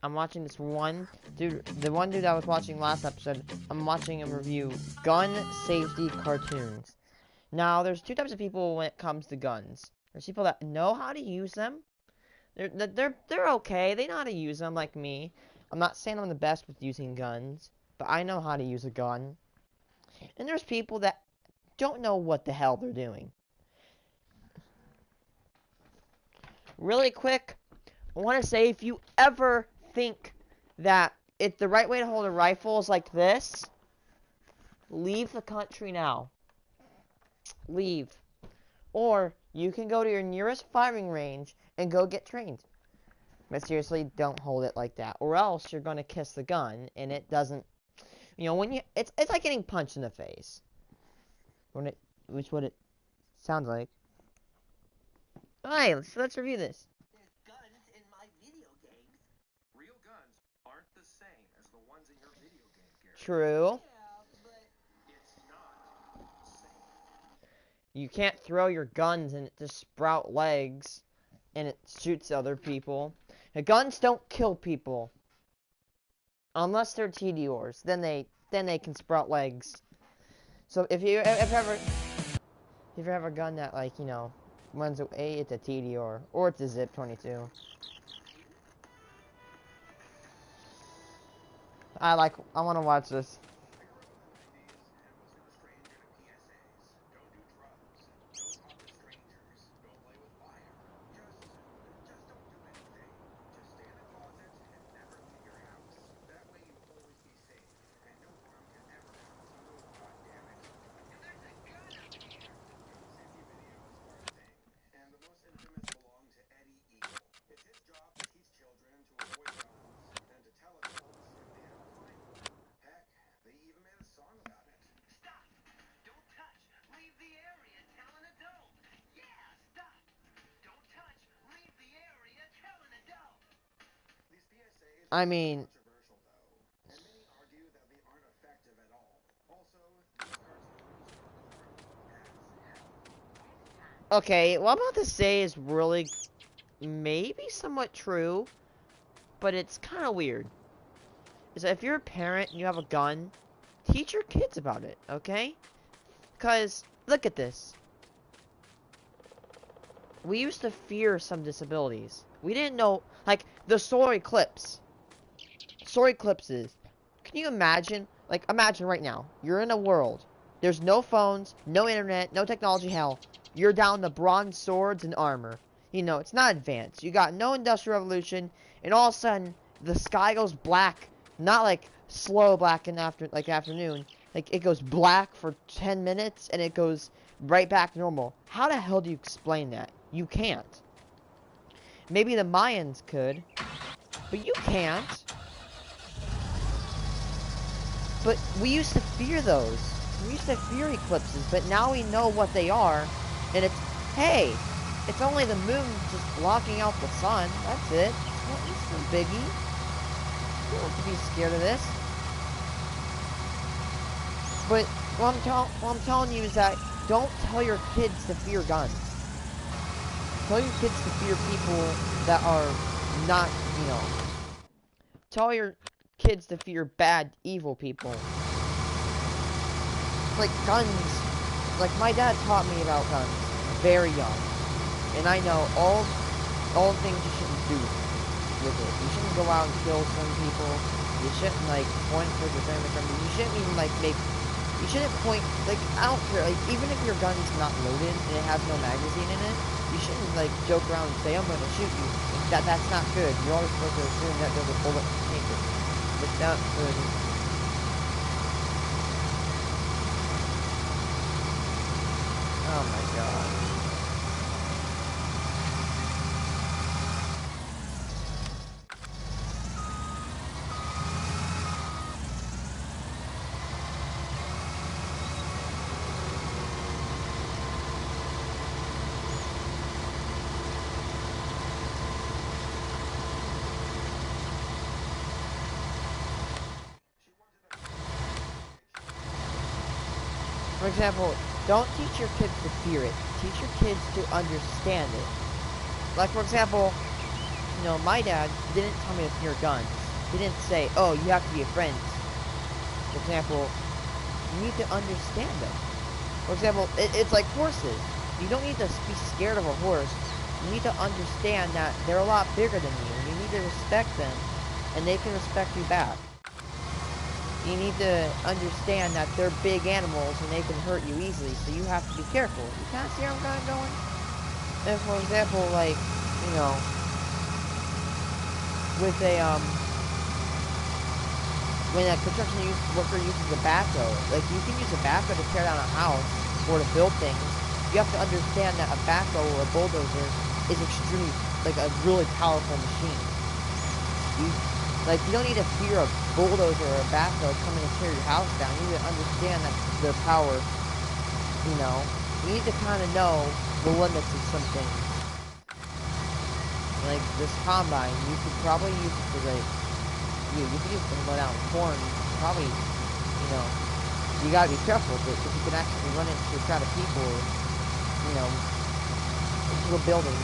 I'm watching this one dude, the one dude I was watching last episode. I'm watching him review gun safety cartoons. Now, there's two types of people when it comes to guns. There's people that know how to use them. They're okay. They know how to use them, like me. I'm not saying I'm the best with using guns, but I know how to use a gun. And there's people that don't know what the hell they're doing. Really quick, I want to say, if you ever think that it's the right way to hold a rifle is like this, leave the country now. Leave. Or you can go to your nearest firing range and go get trained. But seriously, don't hold it like that, or else you're gonna kiss the gun, and it doesn't. You know, when you it's like getting punched in the face. Which what it sounds like. Alright, let's review this. There's guns in my video games. Real guns aren't the same as the ones in your video game, Gary. True. Yeah, but It's not the same. You can't throw your guns and it just sprout legs, and it shoots other people. The guns don't kill people, unless they're TDORs. Then they can sprout legs. So if you ever have a gun that, like, you know, runs away, it's a TDR or it's a Zip 22. I want to watch this. I mean, okay, what I'm about to say is really maybe somewhat true, but it's kind of weird. Is that if you're a parent and you have a gun, teach your kids about it, okay? Because, look at this. We used to fear some disabilities. We didn't know, like, the solar eclipse. Solar eclipses. Can you imagine? Like, imagine right now. You're in a world. There's no phones, no internet, no technology, hell. You're down to bronze swords and armor. You know, it's not advanced. You got no industrial revolution, and all of a sudden, the sky goes black. Not like slow black in afternoon. Like, it goes black for 10 minutes, and it goes right back normal. How the hell do you explain that? You can't. Maybe the Mayans could, but you can't. But we used to fear those. We used to fear eclipses, but now we know what they are. And it's, hey, it's only the moon just blocking out the sun. That's it. It's no biggie. You don't have to be scared of this. But what I'm telling you is that don't tell your kids to fear guns. Tell your kids to fear people that are not, you know. Tell your kids to fear bad, evil people. Like guns. Like my dad taught me about guns very young, and I know all the things you shouldn't do with it. You shouldn't go out and kill some people. You shouldn't like point for your family members. You shouldn't even like make. You shouldn't point like I don't care. Like even if your gun's not loaded and it has no magazine in it, you shouldn't like joke around and say I'm gonna shoot you. That's not good. You're always supposed to assume that there's a bullet in it. It's not good. Oh my god. For example, don't teach your kids to fear it. Teach your kids to understand it. Like, for example, you know, my dad didn't tell me to fear guns. He didn't say, oh, you have to be a friend. For example, you need to understand them. For example, it's like horses. You don't need to be scared of a horse. You need to understand that they're a lot bigger than you. And you need to respect them, and they can respect you back. You need to understand that they're big animals, and they can hurt you easily, so you have to be careful. You kind of see where I'm kind of going? And for example, like, you know, with a, when a construction worker uses a backhoe, like, you can use a backhoe to tear down a house, or to build things. You have to understand that a backhoe or a bulldozer is extremely, like, a really powerful machine. You don't need to fear a bulldozer or a backhoe coming to tear your house down. You need to understand that their power, you know. You need to kind of know the limits of some things. Like this combine, you could probably use it to, like, you could use it to mow down corn. Probably, you know, you gotta be careful with it, because you can actually run into a crowd of people, or, you know, into a building.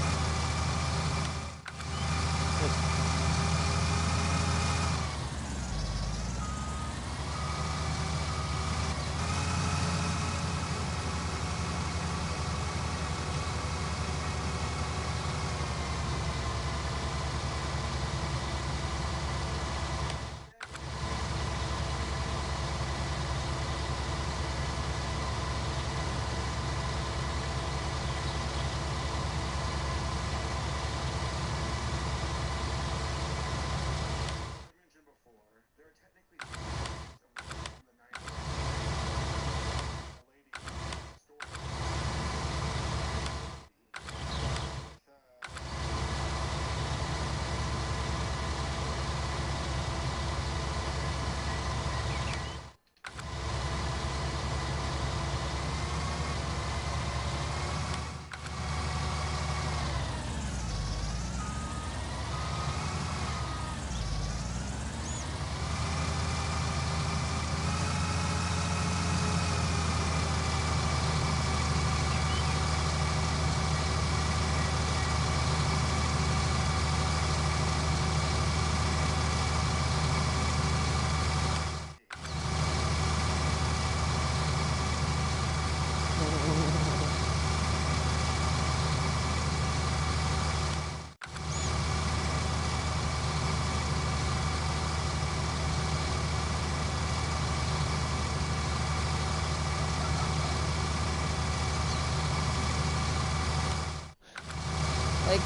Like,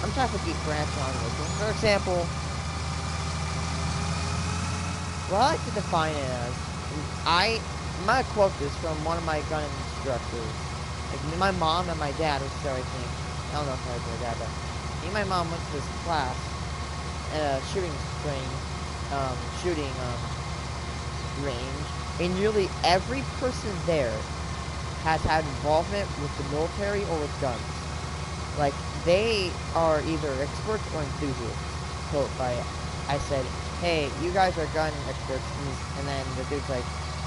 I'm trying to keep branching on this. For example, what I like to define it as, I'm gonna quote this from one of my gun instructors. Like, my mom and my dad, which is everything. I don't know if I was my dad, but me and my mom went to this class at a shooting range, and nearly every person there has had involvement with the military or with guns. Like, they are either experts or enthusiasts. Quote by, I said, hey, you guys are gun experts, and then the dude's like,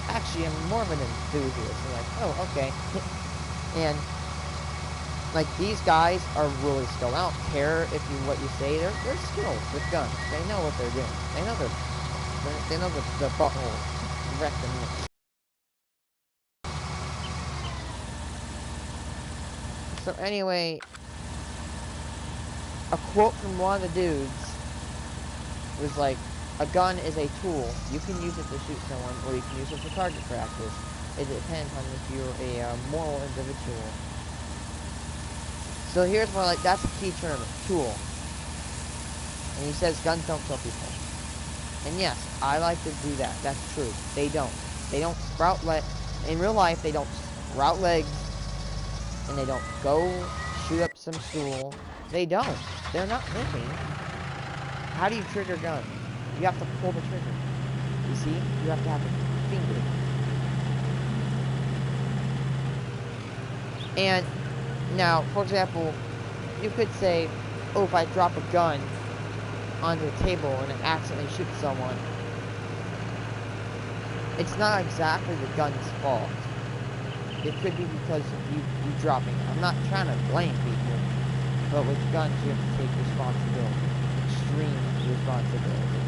actually, I'm more of an enthusiast. I'm like, oh, okay. And, like, these guys are really skilled. I don't care if what you say, they're skilled with guns. They know what they're doing. They know the butthole. Wreck them. So anyway, a quote from one of the dudes was like, a gun is a tool. You can use it to shoot someone, or you can use it for target practice. It depends on if you're a moral individual. So here's more like, that's a key term, tool. And he says guns don't kill people. And yes, I like to do that. That's true. They don't. They don't sprout in real life, they don't sprout legs. And they don't go shoot up some stool. They don't. They're not living. How do you trigger a gun? You have to pull the trigger. You see? You have to have a finger. And now, for example, you could say, oh, if I drop a gun onto a table and it accidentally shoots someone, it's not exactly the gun's fault. it could be because of you dropping it. I'm not trying to blame people, but with guns you have to take responsibility, extreme responsibility.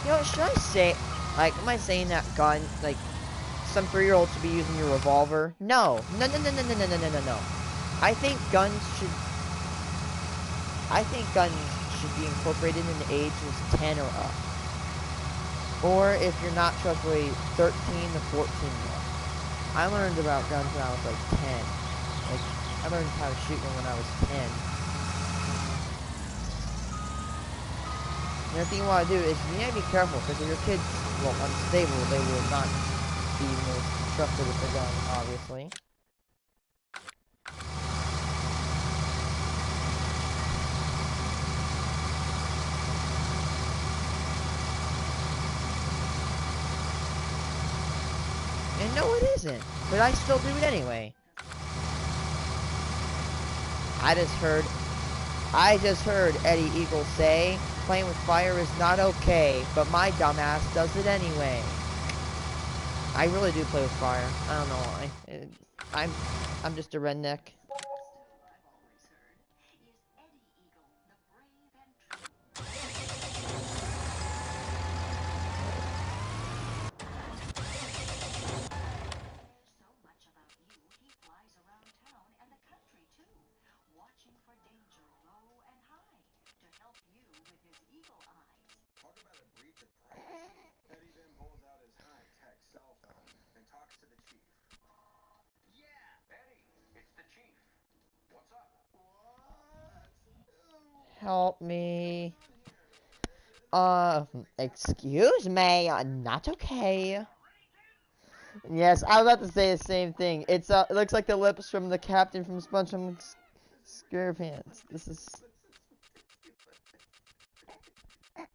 You know, should I say, like, am I saying that gun, like, some 3-year-old should be using your revolver? No. No, no, no, no, no, no, no, no, no, no. I think guns should be incorporated in the ages 10 or up. Or, if you're not trustworthy, 13 to 14 and up. I learned about guns when I was, like, 10. Like, I learned how to shoot one when I was 10. The other thing you want to do is you need to be careful, because if your kid's unstable, they will not be most trusted with the gun, obviously. And no, it isn't, but I still do it anyway. I just heard Eddie Eagle say, playing with fire is not okay, but my dumbass does it anyway. I really do play with fire. I don't know why. I'm just a redneck. Eddie then pulls out his high-tech cell phone and talks to the chief. Yeah. Eddie, it's the chief. What's up? What? Help me. Excuse me, not okay. Yes, I was about to say the same thing. It looks like the lips from the captain from SpongeBob SquarePants. This is... How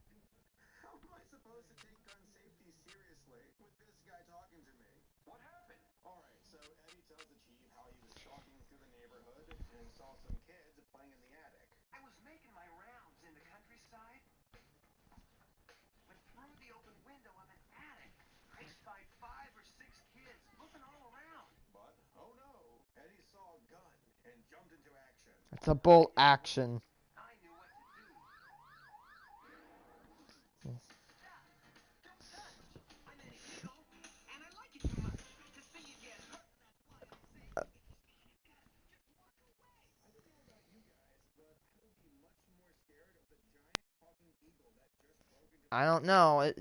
am I supposed to take gun safety seriously with this guy talking to me? What happened? Alright, so Eddie tells the chief how he was stalking through the neighborhood and saw some kids playing in the attic. I was making my rounds in the countryside when through the open window of an attic, I spied 5 or 6 kids looking all around. But, oh no, Eddie saw a gun and jumped into action. It's a bolt action. I knew what to do. Yes. Don't touch. I'm Eddie Eagle, and I like you too much to see you get hurt. That's why I say just walk away. I don't know about you guys, but I would be much more scared of the giant talking eagle that just broke into I don't know.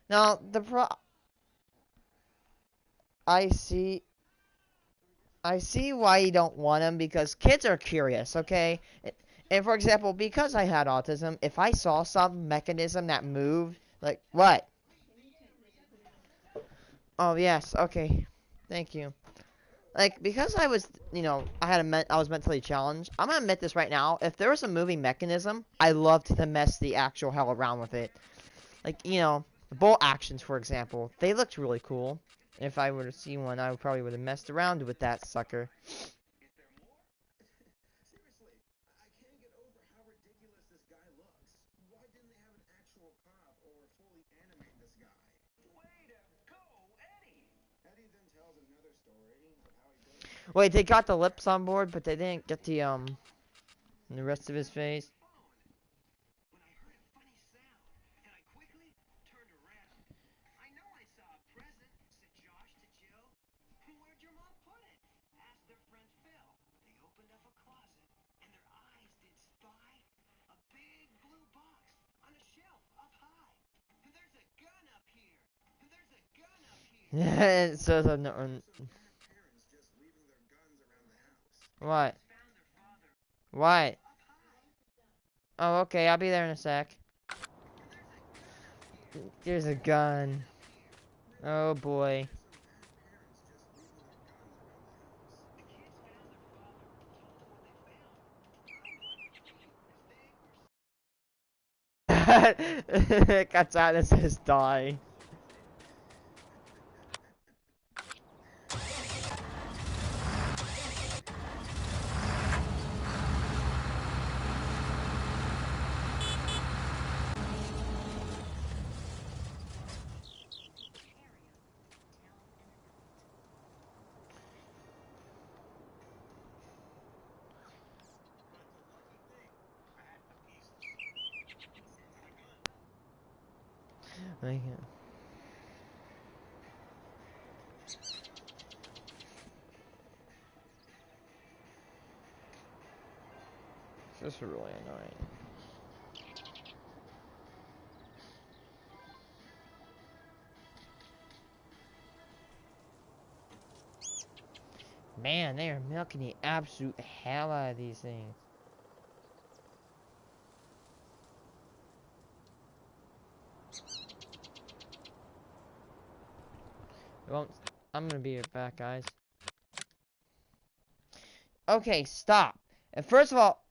Now, I see why you don't want them, because kids are curious, okay? And for example, because I had autism, if I saw some mechanism that moved, like, what? Oh, yes, okay. Thank you. Like, because I was, I was mentally challenged, I'm gonna admit this right now, if there was a moving mechanism, I loved to mess the actual hell around with it. Like, the bolt actions, for example, they looked really cool. If I were to see one, I probably would have messed around with that sucker. Is there more? Seriously, I can't get over how ridiculous this guy looks. Why didn't they have an actual cop or fully animate this guy? Way to go, Eddie. Eddie then tells another story of how he goes. Wait, they got the lips on board, but they didn't get the rest of his face. When I heard a funny sound, and I quickly turned around. I know I saw a present, said Josh to Jill. Where'd your mom put it? Asked their friend Phil. They opened up a closet, and their eyes did spy a big blue box on a shelf up high. And there's a gun up here. And there's a gun up here. So So when are parents just leaving their guns around the house? what? Found their father What? up high. Oh, okay, I'll be there in a sec. And there's a gun up here. There's a gun. Oh boy. So when are parents just leaving their guns around the house? The kids found their father, told them what they found. I wanted to be as they were. It cuts out and says die. This is really annoying. Man, they are milking the absolute hell out of these things. Well, I'm gonna be right back, guys. Okay, stop. And first of all,